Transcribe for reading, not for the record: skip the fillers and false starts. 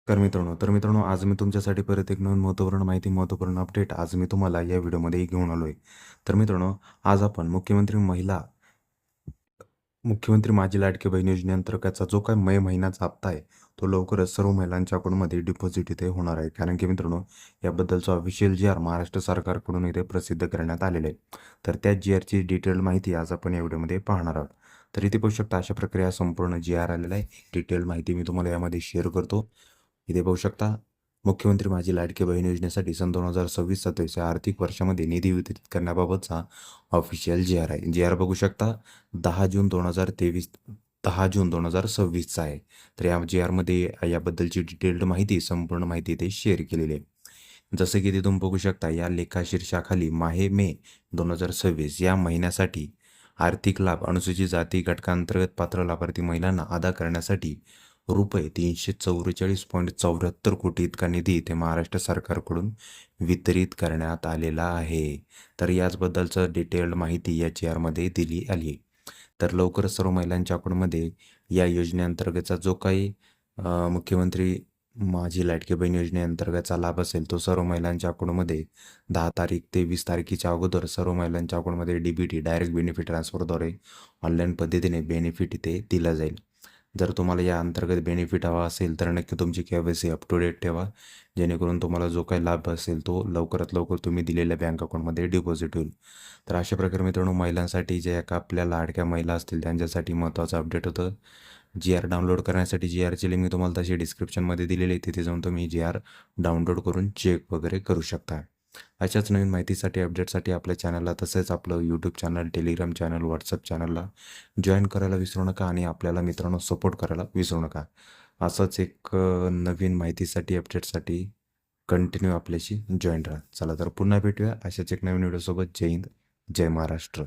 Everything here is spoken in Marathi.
तर मित्रांनो आज मी तुमच्यासाठी परत एक नवीन महत्त्वपूर्ण माहिती महत्त्वपूर्ण अपडेट आज मी तुम्हाला या व्हिडिओमध्ये घेऊन आलो आहे. तर मित्रांनो आज आपण मुख्यमंत्री माझी लाडकी बहीण योजनेअंतर्गतचा जो काही मे महिन्याचा हप्ता आहे तो लवकरच सर्व महिलांच्या अकाउंटमध्ये डिपॉझिट इथे होणार आहे. कारण की मित्रांनो याबद्दलचा ऑफिशियल जी आर महाराष्ट्र सरकारकडून इथे प्रसिद्ध करण्यात आलेले आहे. तर त्या जी आरची डिटेल माहिती आज आपण या व्हिडिओमध्ये पाहणार आहोत. तर इथे पाहू शकता अशा प्रकारे संपूर्ण जी आर आलेला आहे. डिटेल माहिती मी तुम्हाला यामध्ये शेअर करतो. इथे पाहू शकता मुख्यमंत्री माझी लाडकी बहीण योजनेसाठी सन 2026-27 या आर्थिक वर्षामध्ये निधी वितरित करण्याबाबतचा ऑफिशियल जी आर आहे. जी आर बघू शकता 10 जून 2026 आहे. तर या जी आरमध्ये याबद्दलची डिटेल्ड माहिती संपूर्ण माहिती इथे शेअर केलेली आहे. जसं की ते तुम्ही बघू शकता या लेखा शीर्षाखाली माहे मे 2026 या महिन्यासाठी आर्थिक लाभ अनुसूचित जाती घटकांतर्गत पात्र लाभार्थी महिलांना अदा करण्यासाठी रुपये 344.74 कोटी इतका निधी इथे महाराष्ट्र सरकारकडून वितरित करण्यात आलेला आहे. तर याचबद्दलचं डिटेल्ड माहिती या जी आरमध्ये दिली आली. तर लवकरच सर्व महिलांच्या अकाउंटमध्ये या योजनेअंतर्गतचा जो काही मुख्यमंत्री माझी लाडकी बहीण योजनेअंतर्गतचा लाभ असेल तो सर्व महिलांच्या अकाउंटमध्ये 10 तारीख ते 20 तारखेच्या अगोदर सर्व महिलांच्या अकाउंटमध्ये DBT डायरेक्ट बेनिफिट ट्रान्सफरद्वारे ऑनलाईन पद्धतीने बेनिफिट इथे दिला जाईल. जर तुम्हाला या अंतर्गत बेनिफिट हवा असेल तर नक्की तुमची KYC अप टू डेट ठेवा, जेणेकरून तुम्हाला जो काही लाभ असेल तो लवकरात लवकर तुम्ही दिलेल्या बँक अकाउंटमध्ये डिपॉझिट होईल. तर अशा प्रकारे मित्रांनो महिलांसाठी जे एका आपल्या लाडक्या महिला असतील त्यांच्यासाठी महत्त्वाचं अपडेट होतं. जी आर डाउनलोड करण्यासाठी जी आरची लिंक मी तुम्हाला तशी डिस्क्रिप्शनमध्ये दिलेली आहे. तिथे जाऊन तुम्ही जी आर डाउनलोड करून चेक वगैरे करू शकता. अशाच नवीन माहितीसाठी अपडेटसाठी आपल्या चॅनलला तसेच आपलं YouTube channel, Telegram channel, WhatsApp चॅनलला जॉईन करायला विसरू नका आणि आपल्याला मित्रांनो सपोर्ट करायला विसरू नका. असंच एक नवीन माहितीसाठी अपडेटसाठी कंटिन्यू आपल्याशी जॉईन राहा. चला तर पुन्हा भेटूया अशाच एक नवीन व्हिडिओसोबत. जय हिंद, जय महाराष्ट्र.